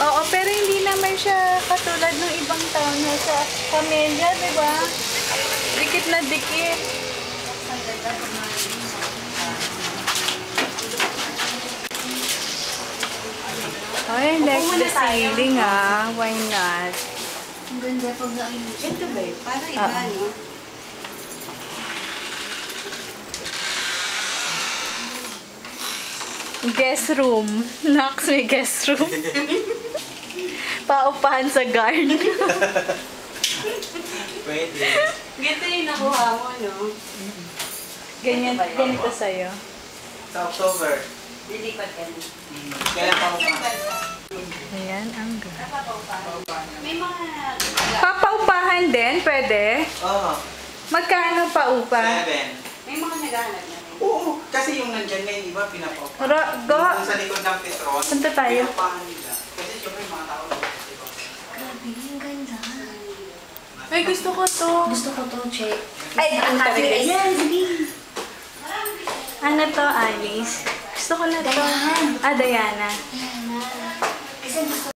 Oo, pero hindi naman siya katulad ng ibang townhouse sa Camellia, di ba? Dikit na dikit. I like the ceiling, ah. Why not? Ang ganda pag nainis. Ito ba eh? Para iba, no? Guest room. Nox, may guest room. Paupahan sa guard. Pwede. Ganito yung nakuha mo, no? Ganito sa'yo. Sa October. Lilipat ka na. Kailan pa ako Ayan, ang ganda. May mga... Papaupahan din, pwede? Oo. Magkano paupa? 7. May mga naghahanap na rin. Oo. Kasi yung nandyan na yung iba, pinapaupa. Go! Yung sa likod ng Petron, Punta tayo. pinaupahan nila. Kasi syempre yung mga tao diba? Grabe, ang ganda. Ay, gusto ko to. Gusto ko to, check. Ay, ang Happy. tabi. Ayan, sige. Ano to, Alice? Gusto ko na to. Diana. Ah, Diana. Ayan na. Kasi gusto